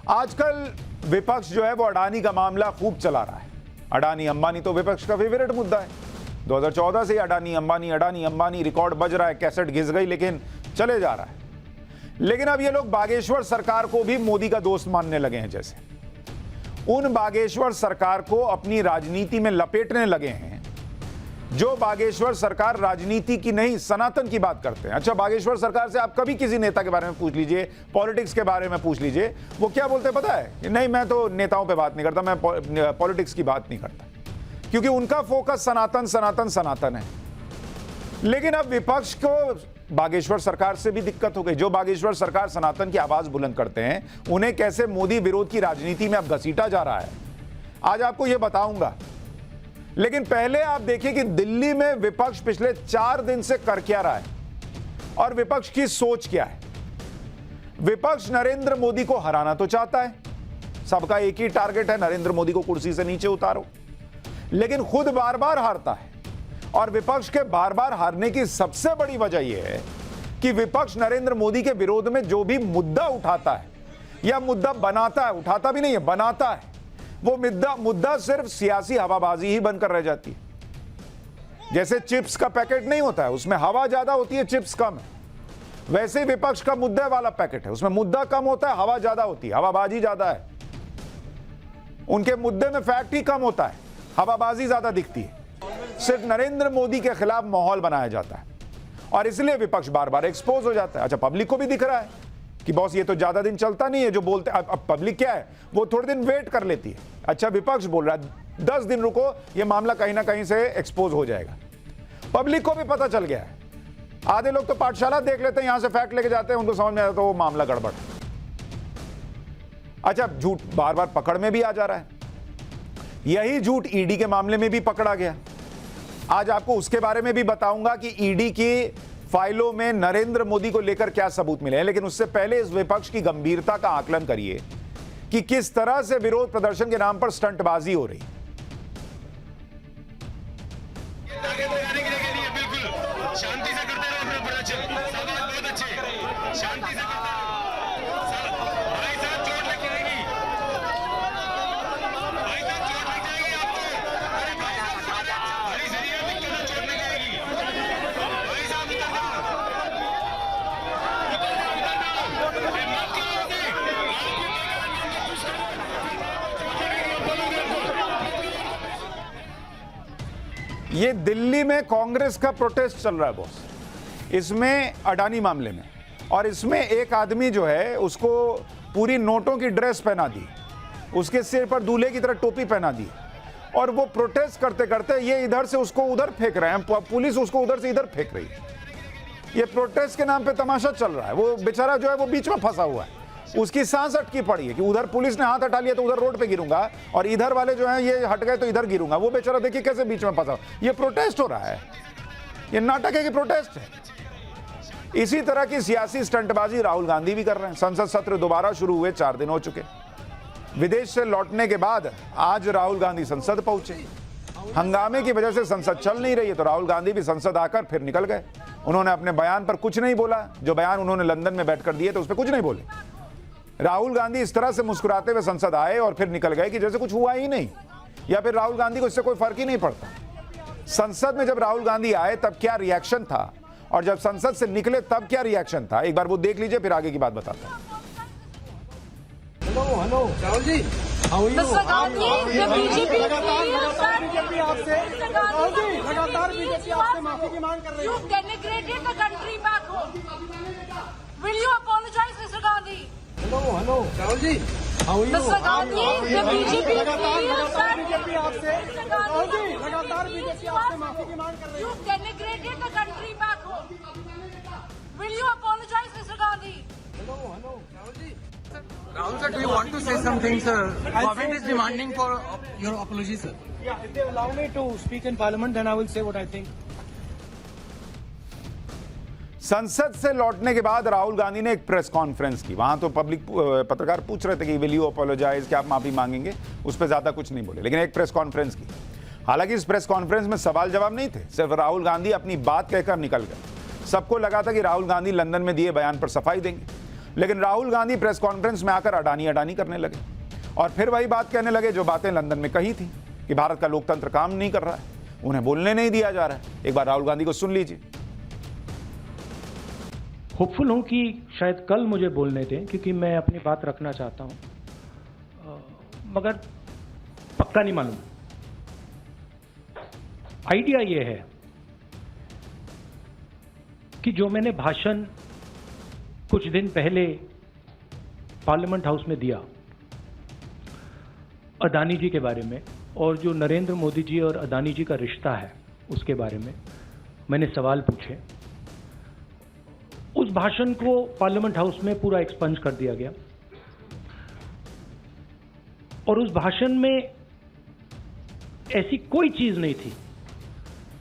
आजकल विपक्ष जो है वो अडानी का मामला खूब चला रहा है। अडानी अंबानी तो विपक्ष का फेवरेट मुद्दा है। 2014 से अडानी अंबानी रिकॉर्ड बज रहा है, कैसेट घिस गई लेकिन चले जा रहा है। लेकिन अब ये लोग बागेश्वर सरकार को भी मोदी का दोस्त मानने लगे हैं। जैसे उन बागेश्वर सरकार को अपनी राजनीति में लपेटने लगे हैं जो बागेश्वर सरकार राजनीति की नहीं सनातन की बात करते हैं। अच्छा, बागेश्वर सरकार से आप कभी किसी नेता के बारे में पूछ लीजिए, पॉलिटिक्स के बारे में पूछ लीजिए, वो क्या बोलते हैं पता है? नहीं, मैं तो नेताओं पे बात नहीं करता, मैं पॉलिटिक्स की बात नहीं करता, क्योंकि उनका फोकस सनातन सनातन सनातन है। लेकिन अब विपक्ष को बागेश्वर सरकार से भी दिक्कत हो गई। जो बागेश्वर सरकार सनातन की आवाज बुलंद करते हैं, उन्हें कैसे मोदी विरोध की राजनीति में अब घसीटा जा रहा है, आज आपको यह बताऊंगा। लेकिन पहले आप देखिए कि दिल्ली में विपक्ष पिछले 4 दिन से कर क्या रहा है और विपक्ष की सोच क्या है। विपक्ष नरेंद्र मोदी को हराना तो चाहता है, सबका एक ही टारगेट है, नरेंद्र मोदी को कुर्सी से नीचे उतारो, लेकिन खुद बार बार हारता है। और विपक्ष के बार बार हारने की सबसे बड़ी वजह यह है कि विपक्ष नरेंद्र मोदी के विरोध में जो भी मुद्दा उठाता है या मुद्दा बनाता है, उठाता भी नहीं है, बनाता है, वो मुद्दा सिर्फ सियासी हवाबाजी ही बनकर रह जाती है। जैसे चिप्स का पैकेट नहीं होता है, उसमें हवा ज्यादा होती है, चिप्स कम है, वैसे ही विपक्ष का मुद्दे वाला पैकेट है, उसमें मुद्दा कम होता है, हवा ज्यादा होती है, हवाबाजी ज्यादा है। उनके मुद्दे में फैक्ट ही कम होता है, हवाबाजी ज्यादा दिखती है। सिर्फ नरेंद्र मोदी के खिलाफ माहौल बनाया जाता है और इसलिए विपक्ष बार बार एक्सपोज हो जाता है। अच्छा, पब्लिक को भी दिख रहा है कि बॉस ये तो ज्यादा दिन चलता नहीं है जो बोलते। अब पब्लिक क्या है, वो थोड़े दिन वेट कर लेती है। अच्छा, विपक्ष बोल रहा है 10 दिन रुको, ये मामला कहीं ना कहीं से एक्सपोज हो जाएगा। पब्लिक को भी पता चल गया है। आधे लोग तो पाठशाला देख लेते हैं, यहां से फैक्ट लेके जाते हैं, उनको समझ में आता तो वो मामला गड़बड़। अच्छा, झूठ बार बार पकड़ में भी आ जा रहा है। यही झूठ ईडी के मामले में भी पकड़ा गया। आज आपको उसके बारे में भी बताऊंगा कि ईडी की फाइलों में नरेंद्र मोदी को लेकर क्या सबूत मिले हैं। लेकिन उससे पहले इस विपक्ष की गंभीरता का आकलन करिए कि किस तरह से विरोध प्रदर्शन के नाम पर स्टंटबाजी हो रही। शांति से करते रहो अपना प्रदर्शन, बहुत अच्छे, शांति से करते रहो। भाई साहब चोट लग जाएगी, भाई साहब चोट लग जाएगी आपको। अरे भाई साहब भाई शरीर में दिक्कत है, चोट लग जाएगी। भाई साहब निकल जाओ, ये दिल्ली में कांग्रेस का प्रोटेस्ट चल रहा है बॉस, इसमें अडानी मामले में। और इसमें एक आदमी जो है उसको पूरी नोटों की ड्रेस पहना दी, उसके सिर पर दूल्हे की तरह टोपी पहना दी, और वो प्रोटेस्ट करते करते ये इधर से उसको उधर फेंक रहे हैं, पुलिस उसको उधर से इधर फेंक रही है। ये प्रोटेस्ट के नाम पे तमाशा चल रहा है। वो बेचारा जो है वो बीच में फंसा हुआ है, उसकी सांस अटकी पड़ी है कि उधर पुलिस ने हाथ हटा लिया तो उधर रोड पे गिरूंगा, और इधर वाले जो हैं ये हट गए तो इधर गिरूंगा। वो बेचारा देखिए कैसे बीच में फंसा। ये प्रोटेस्ट हो रहा है, ये नाटक है कि प्रोटेस्ट है। इसी तरह की सियासी स्टंटबाजी राहुल गांधी भी कर रहे हैं। संसद सत्र दोबारा शुरू हुए, 4 दिन हो चुके। विदेश से लौटने के बाद आज राहुल गांधी संसद पहुंचे। हंगामे की वजह से संसद चल नहीं रही है तो राहुल गांधी भी संसद आकर फिर निकल गए। उन्होंने अपने बयान पर कुछ नहीं बोला, जो बयान उन्होंने लंदन में बैठकर दिए तो उस पर कुछ नहीं बोले। राहुल गांधी इस तरह से मुस्कुराते हुए संसद आए और फिर निकल गए कि जैसे कुछ हुआ ही नहीं, या फिर राहुल गांधी को इससे कोई फर्क ही नहीं पड़ता। संसद में जब राहुल गांधी आए तब क्या रिएक्शन था और जब संसद से निकले तब क्या रिएक्शन था, एक बार वो देख लीजिए, फिर आगे की बात बताता हूं। हेलो राहुल जी, लगातार बीजेपी आपसे माफी की मांग कर रही है। हेलो राहुल जी, लगातार बीजेपी आपसे माफी की मांग कर रही है। Rahul sir, do you want to say something, sir? Government is demanding for your apology, sir. Yeah, if they allow me to speak in parliament, then I will say what I think. संसद से लौटने के बाद राहुल गांधी ने एक press conference की। वहां तो पत्रकार पूछ रहे थे कि विल यू अपोलोजाइज, क्या आप माफी मांगेंगे, उस पर ज्यादा कुछ नहीं बोले, लेकिन एक प्रेस कॉन्फ्रेंस की। हालांकि इस प्रेस कॉन्फ्रेंस में सवाल जवाब नहीं थे, सिर्फ राहुल गांधी अपनी बात कहकर निकल गए। सबको लगा था कि राहुल गांधी लंदन में दिए बयान पर सफाई देंगे। लेकिन राहुल गांधी प्रेस कॉन्फ्रेंस में आकर अडानी अडानी करने लगे और फिर वही बात कहने लगे जो बातें लंदन में कही थी कि भारत का लोकतंत्र काम नहीं कर रहा है, उन्हें बोलने नहीं दिया जा रहा है। एक बार राहुल गांधी को सुन लीजिए। होपफुल हूं कि शायद कल मुझे बोलने दें, क्योंकि मैं अपनी बात रखना चाहता हूं, मगर पक्का नहीं मालूम। आइडिया ये है कि जो मैंने भाषण कुछ दिन पहले पार्लियामेंट हाउस में दिया अडानी जी के बारे में, और जो नरेंद्र मोदी जी और अडानी जी का रिश्ता है उसके बारे में मैंने सवाल पूछे, उस भाषण को पार्लियामेंट हाउस में पूरा एक्सपंज कर दिया गया और उस भाषण में ऐसी कोई चीज नहीं थी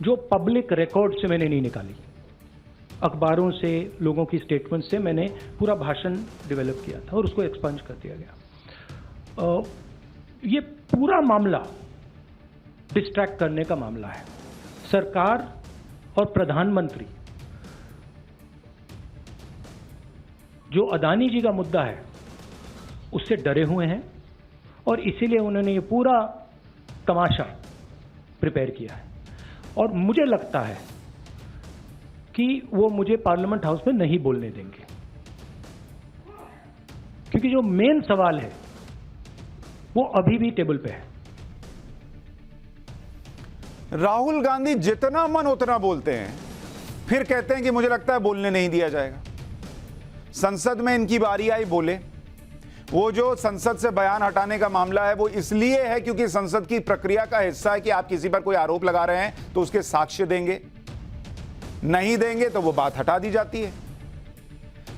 जो पब्लिक रिकॉर्ड से मैंने नहीं निकाली। अखबारों से, लोगों की स्टेटमेंट से मैंने पूरा भाषण डेवलप किया था और उसको एक्सपंज कर दिया गया। ये पूरा मामला डिस्ट्रैक्ट करने का मामला है। सरकार और प्रधानमंत्री जो अडानी जी का मुद्दा है उससे डरे हुए हैं और इसीलिए उन्होंने ये पूरा तमाशा प्रिपेयर किया है और मुझे लगता है कि वो मुझे पार्लियामेंट हाउस में नहीं बोलने देंगे, क्योंकि जो मेन सवाल है वो अभी भी टेबल पे है। राहुल गांधी जितना मन उतना बोलते हैं, फिर कहते हैं कि मुझे लगता है बोलने नहीं दिया जाएगा। संसद में इनकी बारी आई, बोले। वो जो संसद से बयान हटाने का मामला है वो इसलिए है क्योंकि संसद की प्रक्रिया का हिस्सा है कि आप किसी पर कोई आरोप लगा रहे हैं तो उसके साक्ष्य देंगे, नहीं देंगे तो वो बात हटा दी जाती है।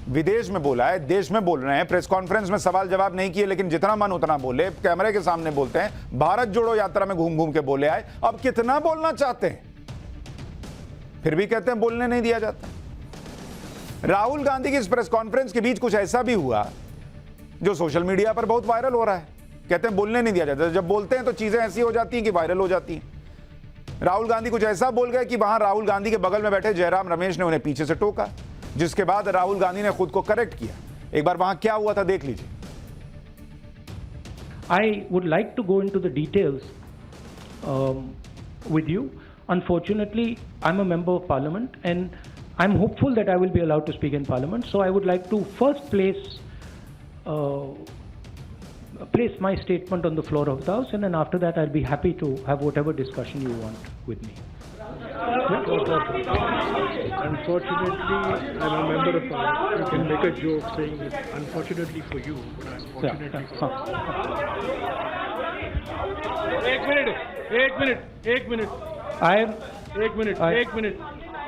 विदेश में बोला है, देश में बोल रहे हैं, प्रेस कॉन्फ्रेंस में सवाल जवाब नहीं किए, लेकिन जितना मन उतना बोले, कैमरे के सामने बोलते हैं। भारत जोड़ो यात्रा में घूम घूम के बोले आए, अब कितना बोलना चाहते हैं, फिर भी कहते हैं बोलने नहीं दिया जाता। राहुल गांधी की इस प्रेस कॉन्फ्रेंस के बीच कुछ ऐसा भी हुआ जो सोशल मीडिया पर बहुत वायरल हो रहा है। कहते हैं बोलने नहीं दिया जाता, जब बोलते हैं तो चीजें ऐसी हो जाती हैं कि वायरल हो जाती हैं। राहुल गांधी कुछ ऐसा बोल गए कि वहां राहुल गांधी के बगल में बैठे जयराम रमेश ने उन्हें पीछे से टोका, जिसके बाद राहुल गांधी ने खुद को करेक्ट किया। एक बार वहां क्या हुआ था देख लीजिए। I would like to go into the details with you. Unfortunately, I'm a member of parliament and I'm hopeful that I will be allowed to speak in parliament. So I would like to first place my statement on the floor of the house, and then after that I'll be happy to have whatever discussion you want with me. Unfortunately, I'm a member of parliament. You can make a joke saying that unfortunately for you, but unfortunately for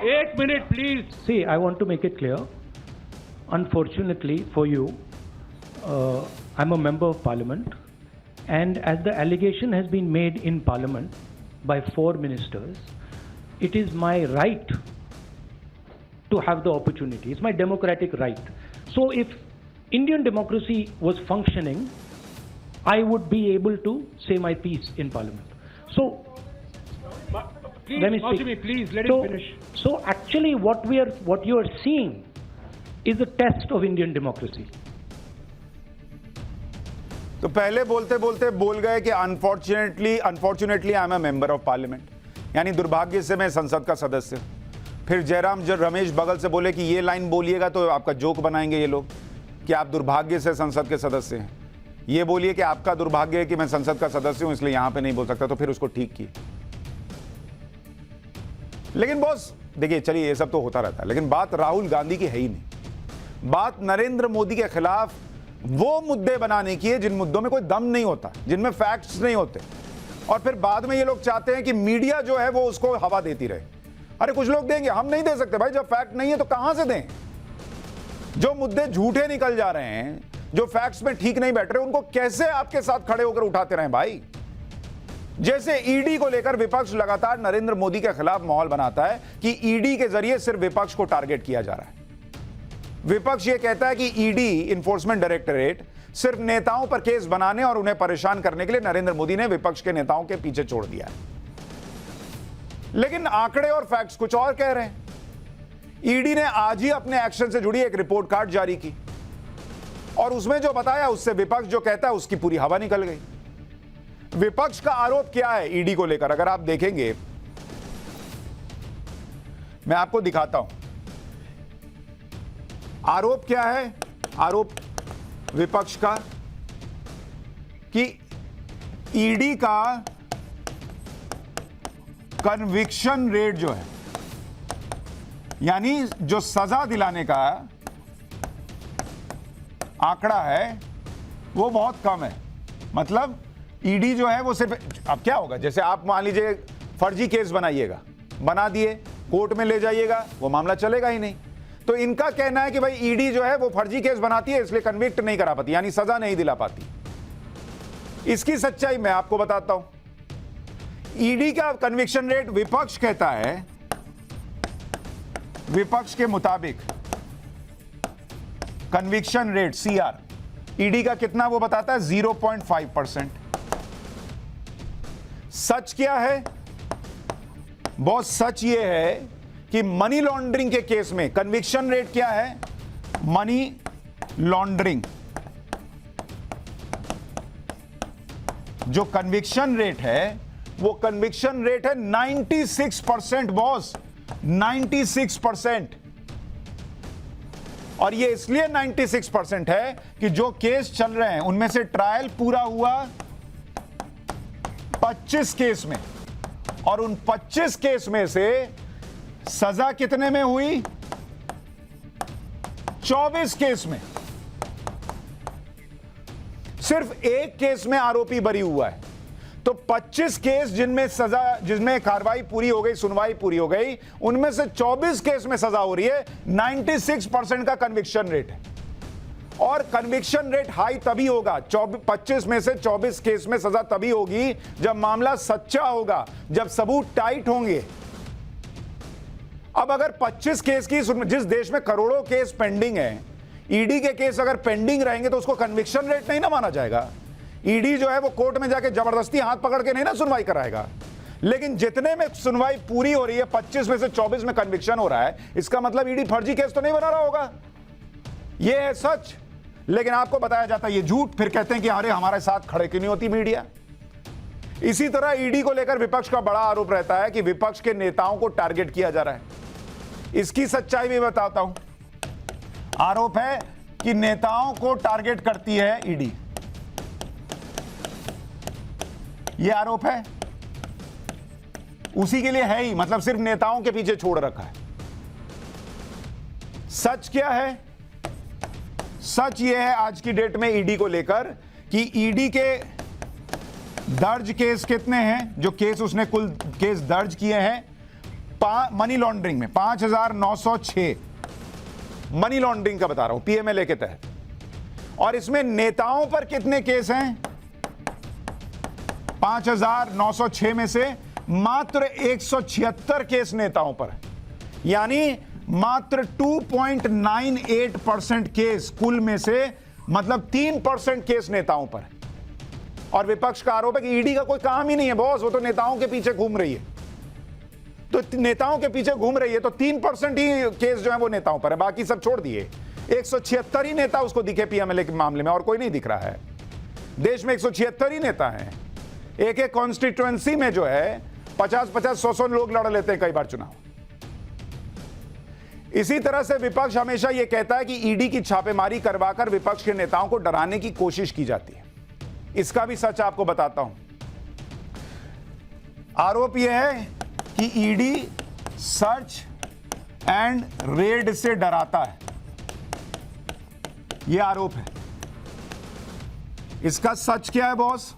Ek minute, please. See, I want to make it clear. Unfortunately for you, I'm a member of parliament, and as the allegation has been made in parliament by 4 ministers, it is my right to have the opportunity. It's my democratic right. So if Indian democracy was functioning, I would be able to say my piece in parliament. So Please, let me speak. please let so, him finish. So actually what you are seeing is a test of Indian democracy. तो पहले बोलते बोलते बोल गए कि unfortunately I am a member of parliament, यानी दुर्भाग्य से मैं संसद का सदस्य हूं। फिर जयराम रमेश बगल से बोले कि ये लाइन बोलिएगा तो आपका जोक बनाएंगे ये लोग कि आप दुर्भाग्य से संसद के सदस्य हैं, ये बोलिए कि आपका दुर्भाग्य है कि मैं संसद का सदस्य हूं इसलिए यहां पे नहीं बोल सकता, तो फिर उसको ठीक किए। लेकिन बॉस देखिए, चलिए ये सब तो होता रहता है, लेकिन बात राहुल गांधी की है ही नहीं। बात नरेंद्र मोदी के खिलाफ वो मुद्दे बनाने की है जिन मुद्दों में कोई दम नहीं होता, जिनमें फैक्ट्स नहीं होते, और फिर बाद में ये लोग चाहते हैं कि मीडिया जो है वो उसको हवा देती रहे। अरे कुछ लोग देंगे, हम नहीं दे सकते भाई, जब फैक्ट नहीं है तो कहां से दें। जो मुद्दे झूठे निकल जा रहे हैं, जो फैक्ट्स में ठीक नहीं बैठ रहे, उनको कैसे आपके साथ खड़े होकर उठाते रहे भाई। जैसे ईडी को लेकर विपक्ष लगातार नरेंद्र मोदी के खिलाफ माहौल बनाता है कि ईडी के जरिए सिर्फ विपक्ष को टारगेट किया जा रहा है। विपक्ष यह कहता है कि ईडी, इन्फोर्समेंट डायरेक्टरेट, सिर्फ नेताओं पर केस बनाने और उन्हें परेशान करने के लिए नरेंद्र मोदी ने विपक्ष के नेताओं के पीछे छोड़ दिया है। लेकिन आंकड़े और फैक्ट्स कुछ और कह रहे हैं। ईडी ने आज ही अपने एक्शन से जुड़ी एक रिपोर्ट कार्ड जारी की और उसमें जो बताया उससे विपक्ष जो कहता है उसकी पूरी हवा निकल गई। विपक्ष का आरोप क्या है ईडी को लेकर, अगर आप देखेंगे, मैं आपको दिखाता हूं आरोप क्या है। आरोप विपक्ष का कि ईडी का कन्विक्शन रेट जो है, यानी जो सजा दिलाने का आंकड़ा है वो बहुत कम है। मतलब ईडी जो है वो सिर्फ, अब क्या होगा, जैसे आप मान लीजिए फर्जी केस बनाइएगा, बना दिए, कोर्ट में ले जाइएगा, वो मामला चलेगा ही नहीं। तो इनका कहना है कि भाई ईडी जो है वो फर्जी केस बनाती है, इसलिए कन्विक्ट नहीं करा पाती, यानी सजा नहीं दिला पाती। इसकी सच्चाई मैं आपको बताता हूं। ईडी का कन्विक्शन रेट, विपक्ष कहता है, विपक्ष के मुताबिक कन्विक्शन रेट सीआर ईडी का कितना वो बताता है 0.5%। सच क्या है बॉस? सच ये है कि मनी लॉन्ड्रिंग के केस में कन्विक्शन रेट क्या है? मनी लॉन्ड्रिंग जो कन्विक्शन रेट है वो कन्विक्शन रेट है 96% बॉस, 96%। और ये इसलिए 96% है कि जो केस चल रहे हैं उनमें से ट्रायल पूरा हुआ 25 केस में, और उन 25 केस में से सजा कितने में हुई? 24 केस में। सिर्फ एक केस में आरोपी बरी हुआ है। तो 25 केस जिनमें सजा, जिसमें कार्रवाई पूरी हो गई, सुनवाई पूरी हो गई, उनमें से 24 केस में सजा हो रही है। 96% का कन्विक्शन रेट है। और कन्विक्शन रेट हाई तभी होगा, 25 में से 24 केस में सजा तभी होगी जब मामला सच्चा होगा, जब सबूत टाइट होंगे। अब अगर 25 केस की, जिस देश में करोड़ों केस पेंडिंग है, ईडी के केस अगर पेंडिंग रहेंगे तो उसको कन्विक्शन रेट नहीं ना माना जाएगा। ईडी जो है वो कोर्ट में जाके जबरदस्ती हाथ पकड़ के नहीं ना सुनवाई कराएगा। लेकिन जितने में सुनवाई पूरी हो रही है, 25 में से 24 में कन्विक्शन हो रहा है, इसका मतलब ईडी फर्जी केस तो नहीं बना रहा होगा। यह है सच। लेकिन आपको बताया जाता है ये झूठ, फिर कहते हैं कि अरे हमारे साथ खड़े क्यों नहीं होती मीडिया। इसी तरह ईडी को लेकर विपक्ष का बड़ा आरोप रहता है कि विपक्ष के नेताओं को टारगेट किया जा रहा है। इसकी सच्चाई भी बताता हूं। आरोप है कि नेताओं को टारगेट करती है ईडी, यह आरोप है। उसी के लिए है ही, मतलब सिर्फ नेताओं के पीछे छोड़ रखा है। सच क्या है? सच यह है आज की डेट में ईडी को लेकर कि ईडी के दर्ज केस कितने हैं, जो केस उसने कुल केस दर्ज किए हैं मनी लॉन्ड्रिंग में 5906 मनी लॉन्ड्रिंग का बता रहा हूं, पीएमएलए के तहत। और इसमें नेताओं पर कितने केस हैं? 5906 में से मात्र 176 केस नेताओं पर, यानी मात्र 2.98% केस कुल में से, मतलब 3% केस नेताओं पर। और विपक्ष का आरोप है कि ईडी का कोई काम ही नहीं है बॉस, वो तो नेताओं के पीछे घूम रही है। तो नेताओं के पीछे घूम रही है तो 3% ही केस जो है वो नेताओं पर है, बाकी सब छोड़ दिए। 176 ही नेता उसको दिखे पीएमएलए के मामले में, और कोई नहीं दिख रहा है। देश में 176 ही नेता हैं। एक एक कॉन्स्टिट्यूएंसी में जो है 50-50, 100-100 लोग लड़ लेते हैं कई बार चुनाव। इसी तरह से विपक्ष हमेशा यह कहता है कि ईडी की छापेमारी करवाकर विपक्ष के नेताओं को डराने की कोशिश की जाती है। इसका भी सच आपको बताता हूं। आरोप यह है कि ईडी सर्च एंड रेड से डराता है, यह आरोप है। इसका सच क्या है बॉस?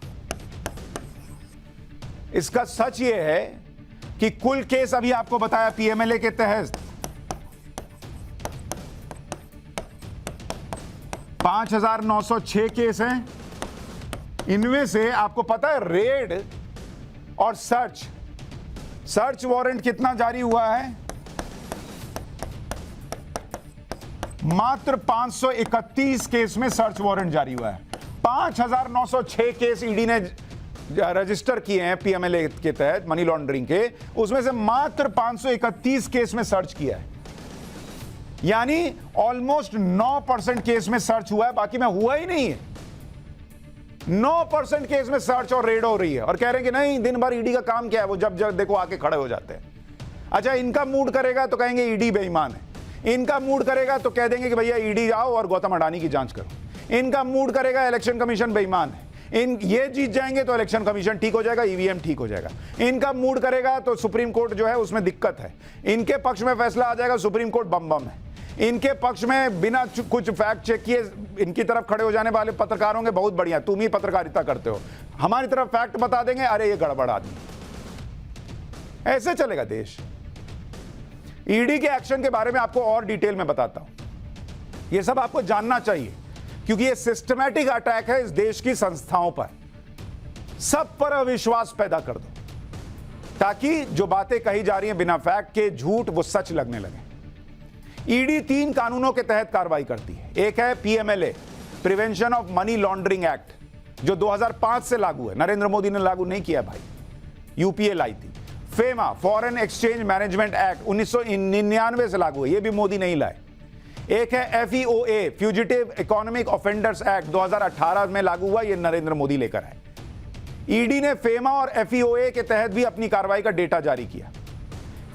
इसका सच यह है कि कुल केस अभी आपको बताया पीएमएलए के तहत 5906 केस हैं। इनमें से आपको पता है रेड और सर्च वारंट कितना जारी हुआ है? मात्र 531 केस में सर्च वारंट जारी हुआ है। 5906 केस ईडी ने रजिस्टर किए हैं पीएमएलए के तहत मनी लॉन्ड्रिंग के, उसमें से मात्र 531 केस में सर्च किया है। यानी ऑलमोस्ट 9% केस में सर्च हुआ है, बाकी में हुआ ही नहीं है। 9% केस में सर्च और रेड हो रही है, और कह रहे हैं कि नहीं, दिन भर ईडी का काम क्या है, वो जब जब देखो आके खड़े हो जाते हैं। अच्छा, इनका मूड करेगा तो कहेंगे ईडी बेईमान है, इनका मूड करेगा तो कह देंगे कि भैया ईडी आओ और गौतम अडानी की जांच करो, इनका मूड करेगा इलेक्शन कमीशन बेईमान है, ये जीत जाएंगे तो इलेक्शन कमीशन ठीक हो जाएगा, ईवीएम ठीक हो जाएगा, इनका मूड करेगा तो सुप्रीम कोर्ट जो है उसमें दिक्कत है, इनके पक्ष में फैसला आ जाएगा, सुप्रीम कोर्ट बम बम है, इनके पक्ष में बिना कुछ फैक्ट चेक किए इनकी तरफ खड़े हो जाने वाले पत्रकार होंगे, बहुत बढ़िया, तुम ही पत्रकारिता करते हो, हमारी तरफ फैक्ट बता देंगे, अरे ये गड़बड़ आदमी। ऐसे चलेगा देश। ईडी के एक्शन के बारे में आपको और डिटेल में बताता हूं, यह सब आपको जानना चाहिए, क्योंकि यह सिस्टमैटिक अटैक है इस देश की संस्थाओं पर। सब पर अविश्वास पैदा कर दो ताकि जो बातें कही जा रही हैं बिना फैक्ट के, झूठ, वो सच लगने लगे। ईडी 3 कानूनों के तहत कार्रवाई करती है। एक है PMLA, prevention of money laundering act, जो 2005 से लागू है, नरेंद्र मोदी ने लागू नहीं किया भाई, यूपीए लाई थी। FEMA, foreign exchange management act, 1999 से लागू है, ये भी मोदी नहीं लाए। एक है एफईओए, फ्यूजिटिव इकोनॉमिक ऑफेंडर्स एक्ट, 2018 में लागू हुआ, ये नरेंद्र मोदी लेकर आए। ईडी ने फेमा और एफईओए के तहत भी अपनी कार्रवाई का डेटा जारी किया।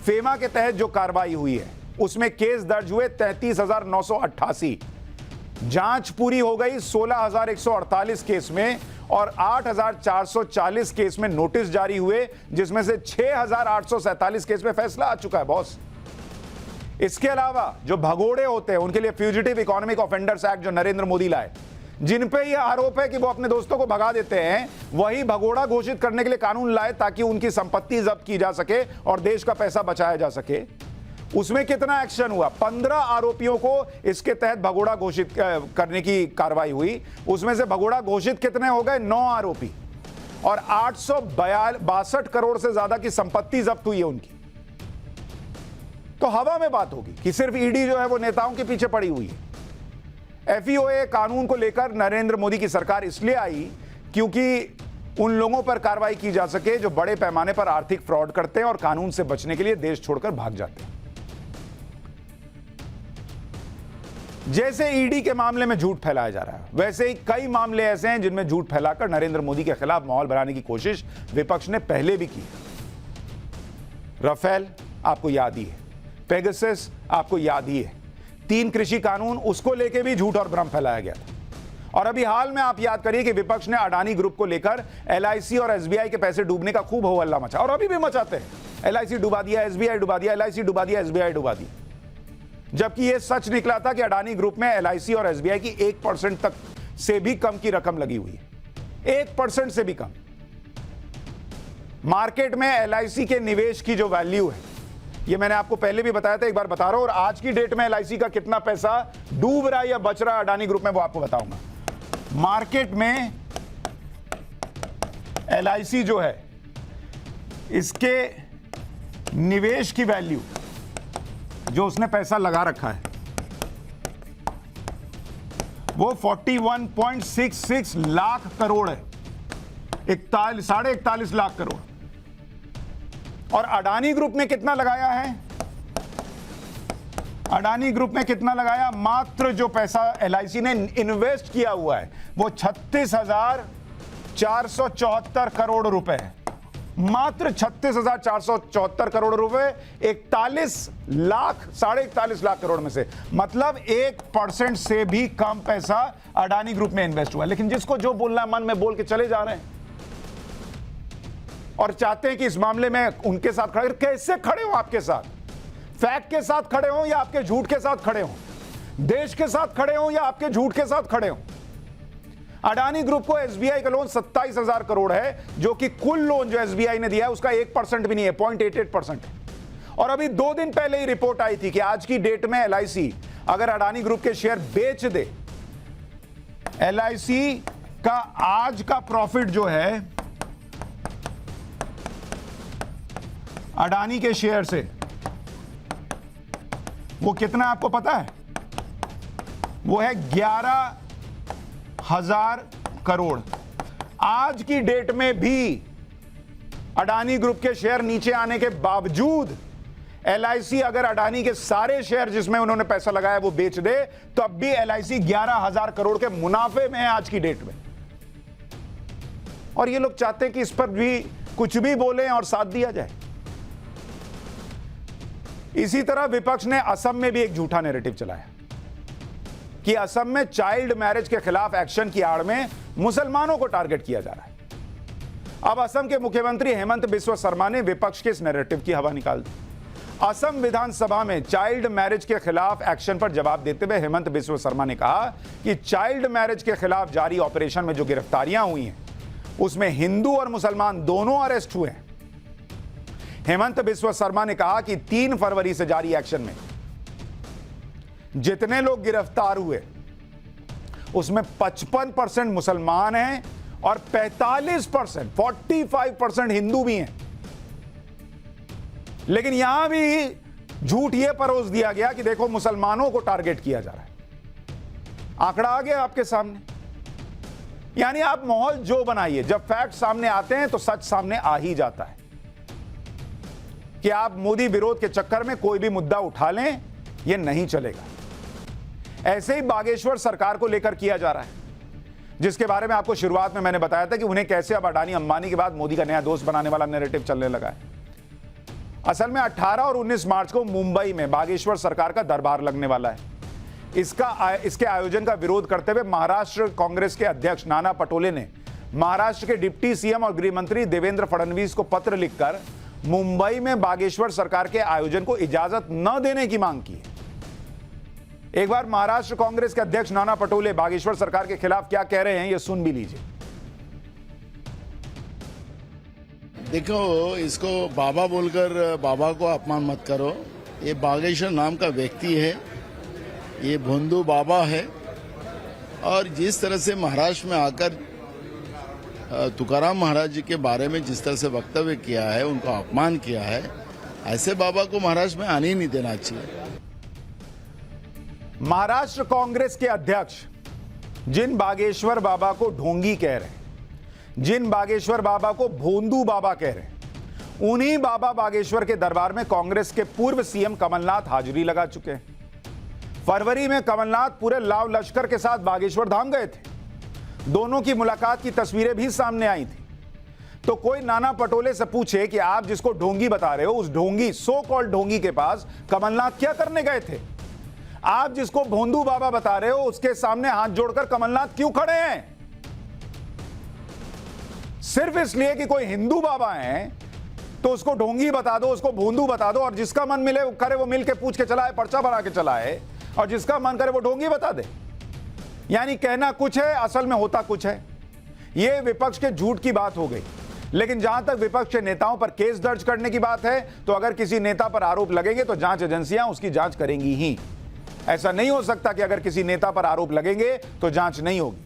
फेमा के तहत जो कार्रवाई हुई है उसमें केस दर्ज हुए 33,988, जांच पूरी हो गई 16,148 केस में, और 8,440 केस में नोटिस जारी हुए, जिसमें से 6,847 केस में फैसला आ चुका है बॉस। इसके अलावा जो भगोड़े होते हैं उनके लिए फ्यूजिटिव इकोनॉमिक ऑफेंडर्स एक्ट जो नरेंद्र मोदी लाए, जिन पे यह आरोप है कि वो अपने दोस्तों को भगा देते हैं, वही भगोड़ा घोषित करने के लिए कानून लाए ताकि उनकी संपत्ति जब्त की जा सके और देश का पैसा बचाया जा सके। उसमें कितना एक्शन हुआ? 15 आरोपियों को इसके तहत भगोड़ा घोषित करने की कार्रवाई हुई। उसमें से भगोड़ा घोषित कितने हो गए? 9 आरोपी, और 862 करोड़ से ज्यादा की संपत्ति जब्त हुई है उनकी। तो हवा में बात होगी कि सिर्फ ईडी जो है वो नेताओं के पीछे पड़ी हुई है। एफईओए कानून को लेकर नरेंद्र मोदी की सरकार इसलिए आई क्योंकि उन लोगों पर कार्रवाई की जा सके जो बड़े पैमाने पर आर्थिक फ्रॉड करते हैं और कानून से बचने के लिए देश छोड़कर भाग जाते हैं। जैसे ईडी के मामले में झूठ फैलाया जा रहा है, वैसे ही कई मामले ऐसे हैं जिनमें झूठ फैलाकर नरेंद्र मोदी के खिलाफ माहौल बनाने की कोशिश विपक्ष ने पहले भी की। राफेल आपको याद ही है, पेगासस आपको याद ही है, 3 कृषि कानून, उसको लेके भी झूठ और भ्रम फैलाया गया था। और अभी हाल में आप याद करिए कि विपक्ष ने अडानी ग्रुप को लेकर एलआईसी और एसबीआई के पैसे डूबने का खूब हो हल्ला मचा, और अभी भी मचाते हैं। एलआईसी डुबा दिया, एसबीआई डुबा दिया, एलआईसी डुबा दिया, एसबीआई डुबा दी, जबकि यह सच निकला था कि अडानी ग्रुप में एलआईसी और एसबीआई की 1% तक से भी कम की रकम लगी हुई है, 1% से भी कम। मार्केट में एलआईसी के निवेश की जो वैल्यू है, ये मैंने आपको पहले भी बताया था, एक बार बता रहा हूं, और आज की डेट में एलआईसी का कितना पैसा डूब रहा है या बच रहा है अडानी ग्रुप में, वो आपको बताऊंगा। मार्केट में एलआईसी जो है, इसके निवेश की वैल्यू, जो उसने पैसा लगा रखा है, वो 41.66 लाख करोड़ है, 41.5 लाख करोड़। और अडानी ग्रुप ने कितना लगाया है? अडानी ग्रुप ने कितना लगाया? मात्र जो पैसा एलआईसी ने इन्वेस्ट किया हुआ है वो 36,474 करोड़ रुपए है, मात्र 36,474 करोड़ रुपए 41 लाख करोड़ में से, मतलब 1% से भी कम पैसा अडानी ग्रुप में इन्वेस्ट हुआ। लेकिन जिसको जो बोलना है मन में बोल के चले जा रहे हैं और चाहते हैं कि इस मामले में उनके साथ खड़े। कैसे खड़े हो? आपके साथ फैक्ट के साथ खड़े हो या आपके झूठ के साथ खड़े हो? देश के साथ खड़े हो या आपके झूठ के साथ खड़े हो? अडानी ग्रुप को एसबीआई का लोन 27,000 करोड़ है, जो कि कुल लोन जो एसबीआई ने दिया है उसका 1% भी नहीं है, 0.88%। और अभी 2 दिन पहले ही रिपोर्ट आई थी कि आज की डेट में एलआईसी अगर अडानी ग्रुप के शेयर बेच दे, एलआईसी का आज का प्रॉफिट जो है अडानी के शेयर से, वो कितना आपको पता है? वो है 11,000 करोड़। आज की डेट में भी अडानी ग्रुप के शेयर नीचे आने के बावजूद LIC अगर अडानी के सारे शेयर जिसमें उन्होंने पैसा लगाया वो बेच दे तो अब भी LIC 11,000 करोड़ के मुनाफे में है आज की डेट में। और ये लोग चाहते हैं कि इस पर भी कुछ भी बोलें और साथ दिया जाए। इसी तरह विपक्ष ने असम में भी एक झूठा नैरेटिव चलाया कि असम में चाइल्ड मैरिज के खिलाफ एक्शन की आड़ में मुसलमानों को टारगेट किया जा रहा है। अब असम के मुख्यमंत्री हेमंत बिस्वा शर्मा ने विपक्ष के इस नैरेटिव की हवा निकाल दी। असम विधानसभा में चाइल्ड मैरिज के खिलाफ एक्शन पर जवाब देते हुए हेमंत बिस्वा शर्मा ने कहा कि चाइल्ड मैरिज के खिलाफ जारी ऑपरेशन में जो गिरफ्तारियां हुई हैं उसमें हिंदू और मुसलमान दोनों अरेस्ट हुए हैं। हेमंत बिस्वा शर्मा ने कहा कि 3 फरवरी से जारी एक्शन में जितने लोग गिरफ्तार हुए उसमें 55% मुसलमान हैं और 45% हिंदू भी हैं। लेकिन यहां भी झूठ यह परोस दिया गया कि देखो मुसलमानों को टारगेट किया जा रहा है। आंकड़ा आ गया आपके सामने। यानी आप माहौल जो बनाइए, जब फैक्ट सामने आते हैं तो सच सामने आ ही जाता है। कि आप मोदी विरोध के चक्कर में कोई भी मुद्दा उठा लें, यह नहीं चलेगा। ऐसे ही बागेश्वर सरकार को लेकर किया जा रहा है, जिसके बारे में आपको शुरुआत में मैंने बताया था कि उन्हें कैसे अब अडानी अंबानी के बाद मोदी का नया दोस्त बनाने वाला नैरेटिव चलने लगा है। असल में 18 और 19 मार्च को मुंबई में बागेश्वर सरकार का दरबार लगने वाला है। इसके आयोजन का विरोध करते हुए महाराष्ट्र कांग्रेस के अध्यक्ष नाना पटोले ने महाराष्ट्र के डिप्टी सीएम और गृह मंत्री देवेंद्र फडणवीस को पत्र लिखकर मुंबई में बागेश्वर सरकार के आयोजन को इजाजत न देने की मांग की है। एक बार महाराष्ट्र कांग्रेस के अध्यक्ष नाना पटोले बागेश्वर सरकार के खिलाफ क्या कह रहे हैं, यह सुन भी लीजिए। देखो, इसको बाबा बोलकर बाबा को अपमान मत करो। ये बागेश्वर नाम का व्यक्ति है, ये भोंदू बाबा है। और जिस तरह से महाराष्ट्र में आकर तुकाराम महाराज जी के बारे में जिस तरह से वक्तव्य किया है, उनका अपमान किया है, ऐसे बाबा को महाराष्ट्र में आने ही नहीं देना चाहिए। महाराष्ट्र कांग्रेस के अध्यक्ष जिन बागेश्वर बाबा को ढोंगी कह रहे हैं, जिन बागेश्वर बाबा को भोंदू बाबा कह रहे हैं, उन्हीं बाबा बागेश्वर के दरबार में कांग्रेस के पूर्व सीएम कमलनाथ हाजिरी लगा चुके हैं। फरवरी में कमलनाथ पूरे लाव लश्कर के साथ बागेश्वर धाम गए थे। दोनों की मुलाकात की तस्वीरें भी सामने आई थी। तो कोई नाना पटोले से पूछे कि आप जिसको ढोंगी बता रहे हो, उस ढोंगी, सो कॉल्ड ढोंगी के पास कमलनाथ क्या करने गए थे? आप जिसको भोंदू बाबा बता रहे हो, उसके सामने हाथ जोड़कर कमलनाथ क्यों खड़े हैं? सिर्फ इसलिए कि कोई हिंदू बाबा है तो उसको ढोंगी बता दो, उसको भोंदू बता दो, और जिसका मन मिले करे वो मिल के पूछ के चलाए, पर्चा बना के चलाए, और जिसका मन करे वो ढोंगी बता दे। यानी कहना कुछ है, असल में होता कुछ है। यह विपक्ष के झूठ की बात हो गई। लेकिन जहां तक विपक्ष के नेताओं पर केस दर्ज करने की बात है, तो अगर किसी नेता पर आरोप लगेंगे तो जांच एजेंसियां उसकी जांच करेंगी ही। ऐसा नहीं हो सकता कि अगर किसी नेता पर आरोप लगेंगे तो जांच नहीं होगी।